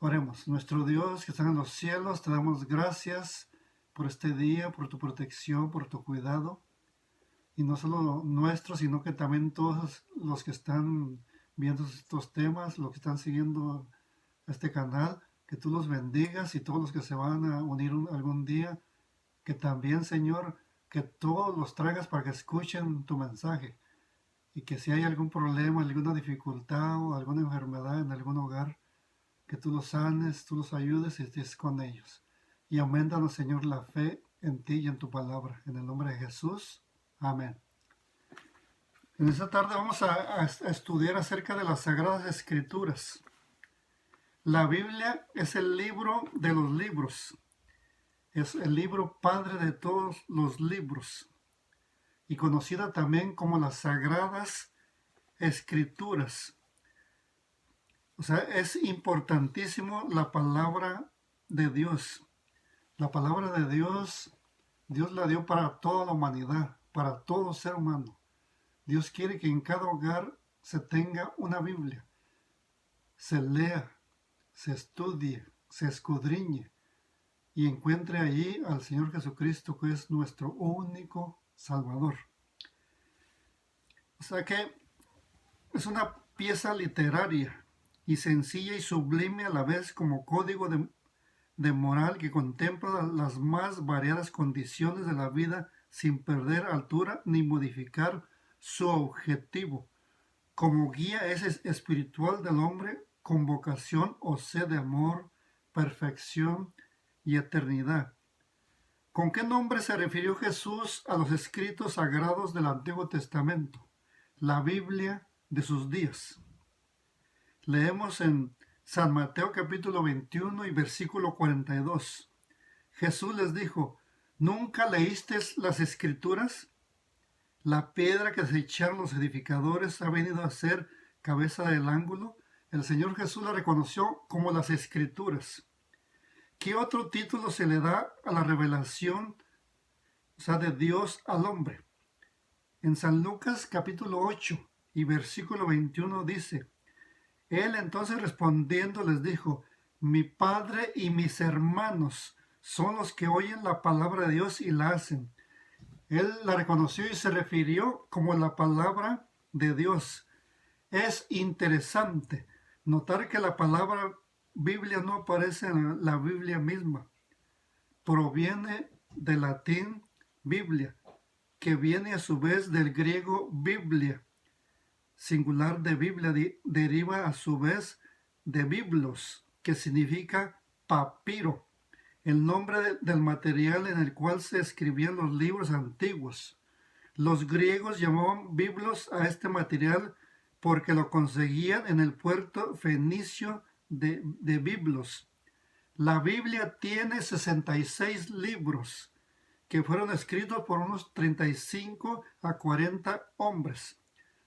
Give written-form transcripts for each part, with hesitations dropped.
Oremos. Nuestro Dios que está en los cielos, te damos gracias por este día, por tu protección, por tu cuidado. Y no solo nuestro, sino que también todos los que están viendo estos temas, los que están siguiendo este canal, que tú los bendigas y todos los que se van a unir algún día, que también, Señor, que todos los traigas para que escuchen tu mensaje. Y que si hay algún problema, alguna dificultad o alguna enfermedad en algún hogar, que tú los sanes, tú los ayudes y estés con ellos. Y aumentanos, Señor, la fe en ti y en tu palabra. En el nombre de Jesús. Amén. En esta tarde vamos a estudiar acerca de las Sagradas Escrituras. La Biblia es el libro de los libros. Es el libro padre de todos los libros. Y conocida también como las Sagradas Escrituras. O sea, es importantísimo la palabra de Dios. La palabra de Dios, Dios la dio para toda la humanidad, para todo ser humano. Dios quiere que en cada hogar se tenga una Biblia, se lea, se estudie, se escudriñe y encuentre allí al Señor Jesucristo, que es nuestro único Salvador. O sea que es una pieza literaria y sencilla y sublime a la vez como código de moral que contempla las más variadas condiciones de la vida sin perder altura ni modificar su objetivo. Como guía es espiritual del hombre con vocación o sed de amor, perfección y eternidad. ¿Con qué nombre se refirió Jesús a los escritos sagrados del Antiguo Testamento? La Biblia de sus días. Leemos en San Mateo capítulo 21 y versículo 42. Jesús les dijo, ¿nunca leísteis las Escrituras? La piedra que desecharon los edificadores ha venido a ser cabeza del ángulo. El Señor Jesús la reconoció como las Escrituras. ¿Qué otro título se le da a la revelación, de Dios al hombre? En San Lucas capítulo 8 y versículo 21 dice, Él entonces respondiendo les dijo, mi Padre y mis hermanos son los que oyen la palabra de Dios y la hacen. Él la reconoció y se refirió como la palabra de Dios. Es interesante notar que la palabra Biblia no aparece en la Biblia misma. Proviene del latín Biblia, que viene a su vez del griego Biblia. Singular de Biblia deriva a su vez de biblos, que significa papiro, el nombre del material en el cual se escribían los libros antiguos. Los griegos llamaban biblos a este material porque lo conseguían en el puerto fenicio de Biblos. La Biblia tiene 66 libros que fueron escritos por unos 35 a 40 hombres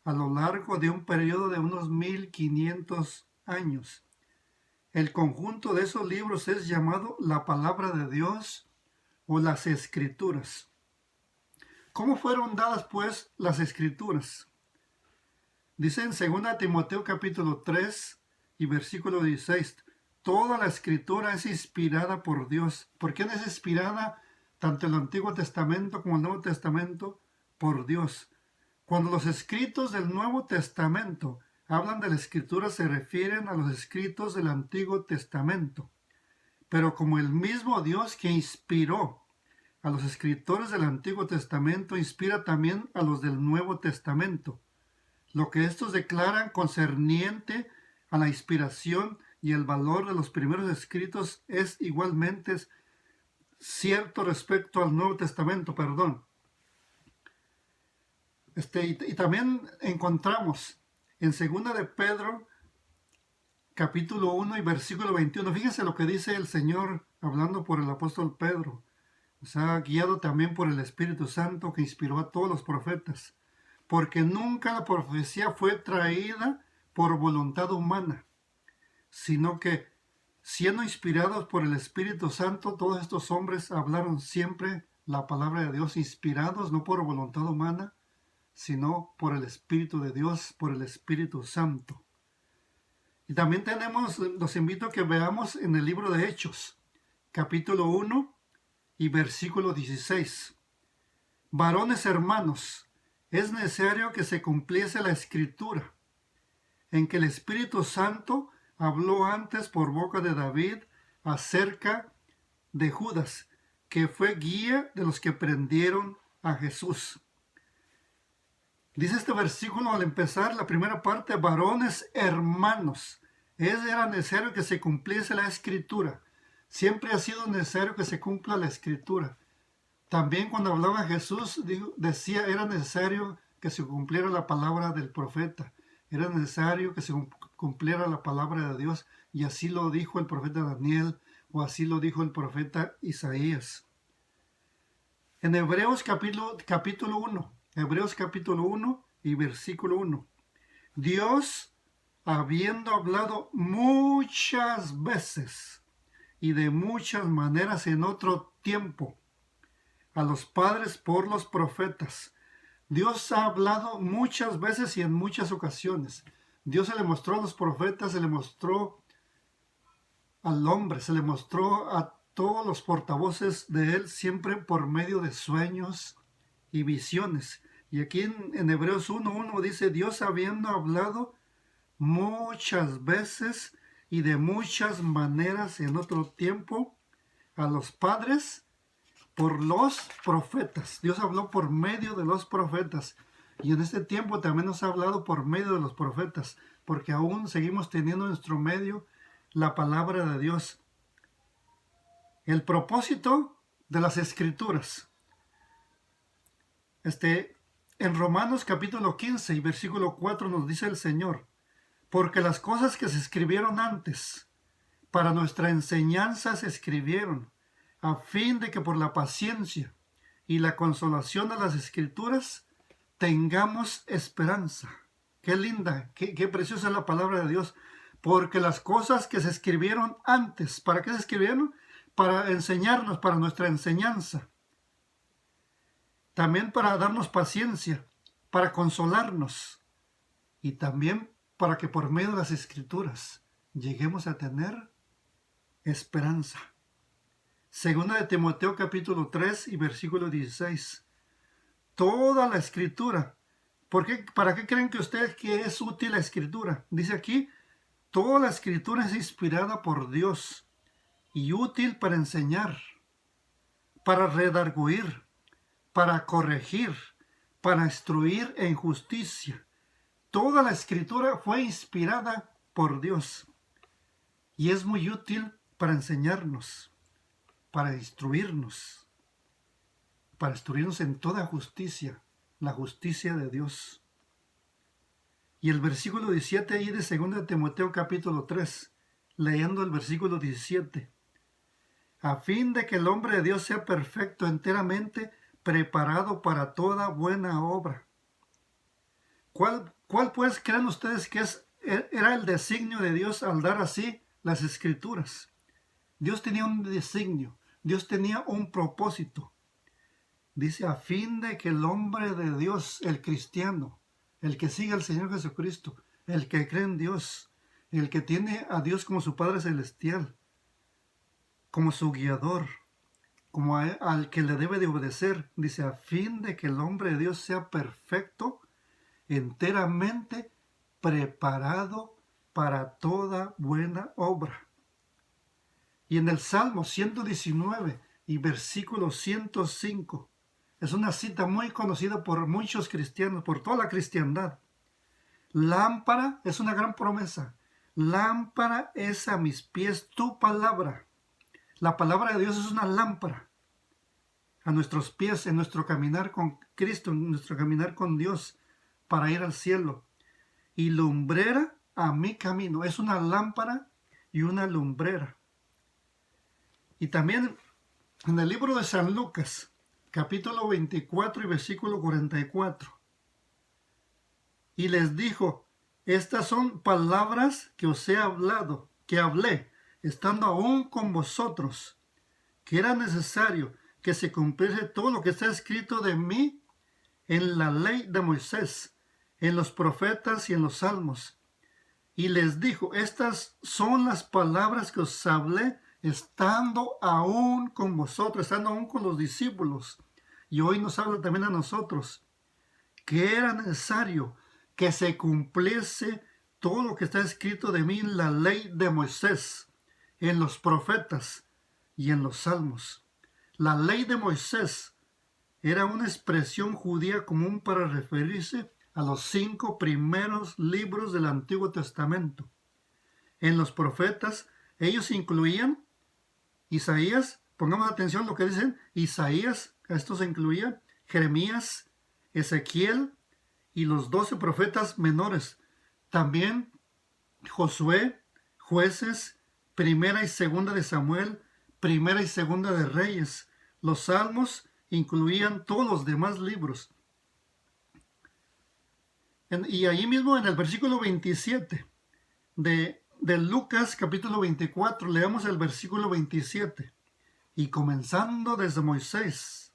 a lo largo de un periodo de unos 1500 años. El conjunto de esos libros es llamado la Palabra de Dios o las Escrituras. ¿Cómo fueron dadas, pues, las Escrituras? Dice en 2 Timoteo capítulo 3 y versículo 16, toda la Escritura es inspirada por Dios. ¿Por quién es inspirada? Tanto el Antiguo Testamento como el Nuevo Testamento, por Dios. Cuando los escritos del Nuevo Testamento hablan de la Escritura, se refieren a los escritos del Antiguo Testamento. Pero como el mismo Dios que inspiró a los escritores del Antiguo Testamento, inspira también a los del Nuevo Testamento. Lo que estos declaran concerniente a la inspiración y el valor de los primeros escritos es igualmente cierto respecto al Nuevo Testamento, Y también encontramos en 2 de Pedro, capítulo 1 y versículo 21. Fíjense lo que dice el Señor hablando por el apóstol Pedro. O sea, guiado también por el Espíritu Santo que inspiró a todos los profetas. Porque nunca la profecía fue traída por voluntad humana, sino que, siendo inspirados por el Espíritu Santo, todos estos hombres hablaron siempre la palabra de Dios, inspirados no por voluntad humana, sino por el Espíritu de Dios, por el Espíritu Santo. Y también los invito a que veamos en el libro de Hechos, capítulo 1 y versículo 16. Varones hermanos, es necesario que se cumpliese la escritura, en que el Espíritu Santo habló antes por boca de David acerca de Judas, que fue guía de los que prendieron a Jesús. Dice este versículo al empezar la primera parte, varones hermanos. Era necesario que se cumpliese la escritura. Siempre ha sido necesario que se cumpla la escritura. También cuando hablaba Jesús, decía, era necesario que se cumpliera la palabra del profeta. Era necesario que se cumpliera la palabra de Dios. Y así lo dijo el profeta Daniel, o así lo dijo el profeta Isaías. En Hebreos capítulo 1, Hebreos capítulo 1 y versículo 1. Dios, habiendo hablado muchas veces y de muchas maneras en otro tiempo a los padres por los profetas. Dios ha hablado muchas veces y en muchas ocasiones. Dios se le mostró a los profetas, se le mostró al hombre, se le mostró a todos los portavoces de él, siempre por medio de sueños y visiones. Y aquí en Hebreos 1:1 dice, Dios habiendo hablado muchas veces y de muchas maneras en otro tiempo a los padres por los profetas. Dios habló por medio de los profetas. Y en este tiempo también nos ha hablado por medio de los profetas, porque aún seguimos teniendo en nuestro medio la palabra de Dios. El propósito de las escrituras. En Romanos capítulo 15 y versículo 4 nos dice el Señor, porque las cosas que se escribieron antes, para nuestra enseñanza se escribieron, a fin de que por la paciencia y la consolación de las escrituras tengamos esperanza. Qué linda, qué preciosa es la palabra de Dios. Porque las cosas que se escribieron antes, ¿para qué se escribieron? Para enseñarnos, para nuestra enseñanza. También para darnos paciencia, para consolarnos. Y también para que por medio de las escrituras lleguemos a tener esperanza. Segunda de Timoteo capítulo 3 y versículo 16. Toda la escritura. ¿Para qué creen que ustedes que es útil la escritura? Dice aquí, toda la escritura es inspirada por Dios y útil para enseñar, para redarguir, para corregir, para instruir en justicia. Toda la escritura fue inspirada por Dios y es muy útil para enseñarnos, para instruirnos en toda justicia, la justicia de Dios. Y el versículo 17 ahí de 2 Timoteo capítulo 3, leyendo el versículo 17. A fin de que el hombre de Dios sea perfecto, enteramente preparado para toda buena obra. ¿Cuál pues creen ustedes que era el designio de Dios al dar así las escrituras? Dios tenía un designio, Dios tenía un propósito. Dice, a fin de que el hombre de Dios, el cristiano, el que sigue al Señor Jesucristo, el que cree en Dios, el que tiene a Dios como su Padre Celestial, como su guiador, como al que le debe de obedecer, dice, a fin de que el hombre de Dios sea perfecto, enteramente preparado para toda buena obra. Y en el Salmo 119 y versículo 105, es una cita muy conocida por muchos cristianos, por toda la cristiandad. Lámpara es una gran promesa. Lámpara es a mis pies tu palabra. La palabra de Dios es una lámpara a nuestros pies en nuestro caminar con Cristo, en nuestro caminar con Dios para ir al cielo. Y lumbrera a mi camino. Es una lámpara y una lumbrera. Y también en el libro de San Lucas, capítulo 24 y versículo 44. Y les dijo, estas son palabras que os he hablado, que hablé, estando aún con vosotros, que era necesario que se cumpliese todo lo que está escrito de mí en la ley de Moisés, en los profetas y en los salmos. y les dijo, estas son las palabras que os hablé estando aún con vosotros, estando aún con los discípulos. Y hoy nos habla también a nosotros, que era necesario que se cumpliese todo lo que está escrito de mí en la ley de Moisés, en los profetas y en los salmos. La ley de Moisés era una expresión judía común para referirse a los 5 primeros libros del Antiguo Testamento. En los profetas, ellos incluían Isaías, pongamos atención a lo que dicen, Isaías, a esto se incluía Jeremías, Ezequiel y los 12 profetas menores. También Josué, Jueces, Primera y Segunda de Samuel, Primera y Segunda de Reyes. Los salmos incluían todos los demás libros. Y ahí mismo en el versículo 27 de Lucas capítulo 24, leamos el versículo 27. Y comenzando desde Moisés,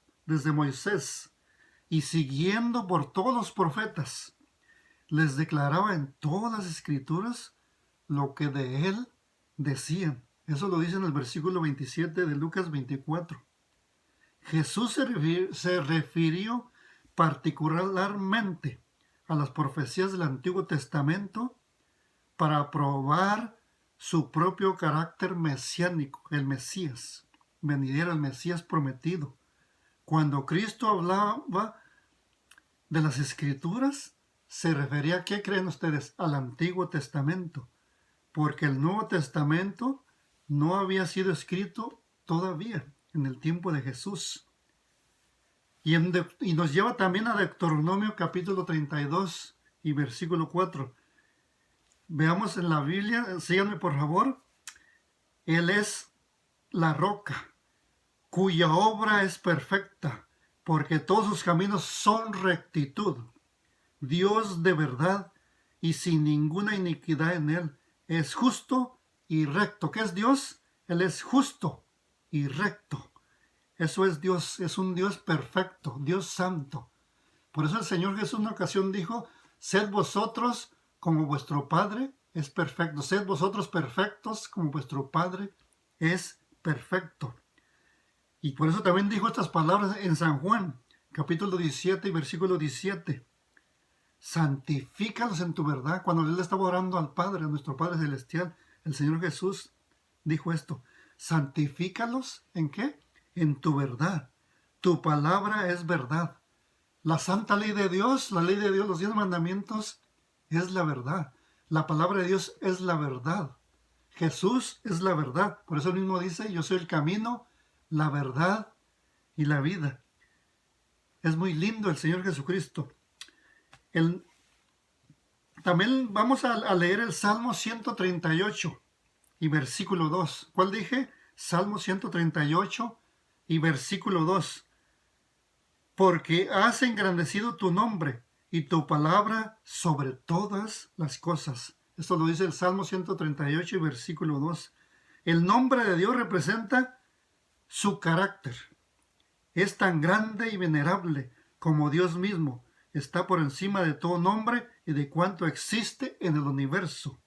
y siguiendo por todos los profetas, les declaraba en todas las escrituras lo que de él decían. Eso lo dice en el versículo 27 de Lucas 24. Jesús se refirió particularmente a las profecías del Antiguo Testamento para probar su propio carácter mesiánico, el Mesías, venidero, el Mesías prometido. Cuando Cristo hablaba de las Escrituras, se refería, ¿qué creen ustedes? Al Antiguo Testamento, porque el Nuevo Testamento no había sido escrito todavía en el tiempo de Jesús. Y nos lleva también a Deuteronomio capítulo 32 y versículo 4. Veamos en la Biblia, síganme por favor. Él es la roca, cuya obra es perfecta, porque todos sus caminos son rectitud. Dios de verdad y sin ninguna iniquidad en él. Es justo y recto. ¿Qué es Dios? Él es justo y recto. Eso es Dios, es un Dios perfecto, Dios santo. Por eso el Señor Jesús en una ocasión dijo, sed vosotros como vuestro Padre es perfecto. Sed vosotros perfectos como vuestro Padre es perfecto. Y por eso también dijo estas palabras en San Juan, capítulo 17 y versículo 17. Santifícalos en tu verdad. Cuando él estaba orando al Padre, a nuestro Padre Celestial, el Señor Jesús dijo esto. Santifícalos ¿en qué? En tu verdad. Tu palabra es verdad. La santa ley de Dios, la ley de Dios, los 10 mandamientos, es la verdad. La palabra de Dios es la verdad. Jesús es la verdad. Por eso mismo dice, yo soy el camino, la verdad y la vida. Es muy lindo el Señor Jesucristo. También vamos a leer el Salmo 138 y versículo 2. ¿Cuál dije? Salmo 138 y versículo 2. Porque has engrandecido tu nombre y tu palabra sobre todas las cosas. Esto lo dice el Salmo 138 y versículo 2. El nombre de Dios representa su carácter. Es tan grande y venerable como Dios mismo. Está por encima de todo nombre y de cuanto existe en el universo.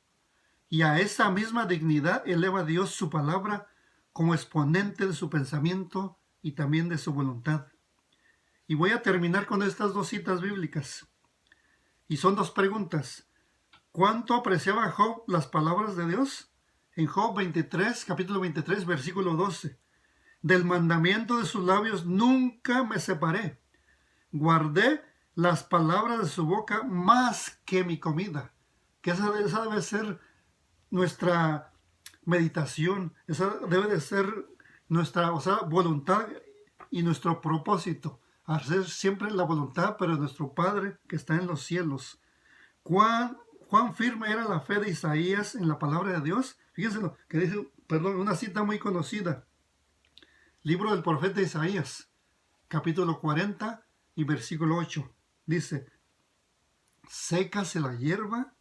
Y a esa misma dignidad eleva Dios su palabra como exponente de su pensamiento y también de su voluntad. Y voy a terminar con estas 2 citas bíblicas. Y son 2 preguntas. ¿Cuánto apreciaba Job las palabras de Dios? En Job 23, capítulo 23, versículo 12. Del mandamiento de sus labios nunca me separé. Guardé las palabras de su boca más que mi comida. Que esa debe ser nuestra meditación. Esa debe de ser nuestra voluntad y nuestro propósito. Hacer siempre la voluntad, pero de nuestro Padre que está en los cielos. ¿Cuán firme era la fe de Isaías en la palabra de Dios? Fíjense lo que dice, una cita muy conocida. Libro del profeta Isaías, capítulo 40 y versículo 8. Dice, sécase la hierba,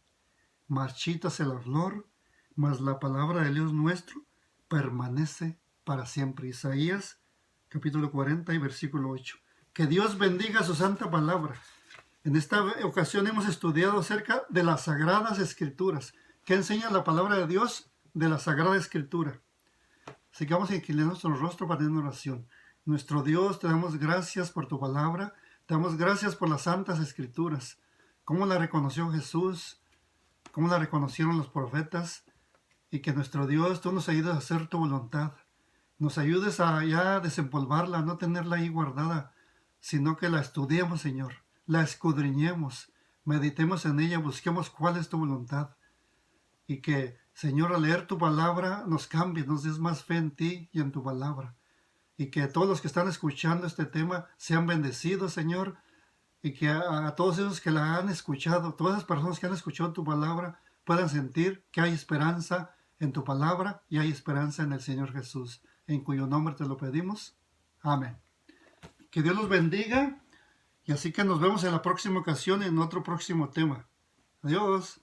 marchítase la flor, mas la palabra de Dios nuestro permanece para siempre. Isaías, capítulo 40 y versículo 8. Que Dios bendiga su santa palabra. En esta ocasión hemos estudiado acerca de las Sagradas Escrituras. ¿Qué enseña la palabra de Dios de la Sagrada Escritura? Así que vamos a inclinar nuestro rostro para tener oración. Nuestro Dios, te damos gracias por tu palabra, te damos gracias por las santas escrituras, cómo la reconoció Jesús, cómo la reconocieron los profetas, y que nuestro Dios, tú nos ayudes a hacer tu voluntad, nos ayudes a ya desempolvarla, a no tenerla ahí guardada, sino que la estudiemos, Señor, la escudriñemos, meditemos en ella, busquemos cuál es tu voluntad, y que, Señor, al leer tu palabra nos cambie, nos des más fe en ti y en tu palabra. Y que todos los que están escuchando este tema sean bendecidos, Señor. Y que a todos esos que la han escuchado, todas las personas que han escuchado tu palabra, puedan sentir que hay esperanza en tu palabra y hay esperanza en el Señor Jesús, en cuyo nombre te lo pedimos. Amén. Que Dios los bendiga. Y así que nos vemos en la próxima ocasión en otro próximo tema. Adiós.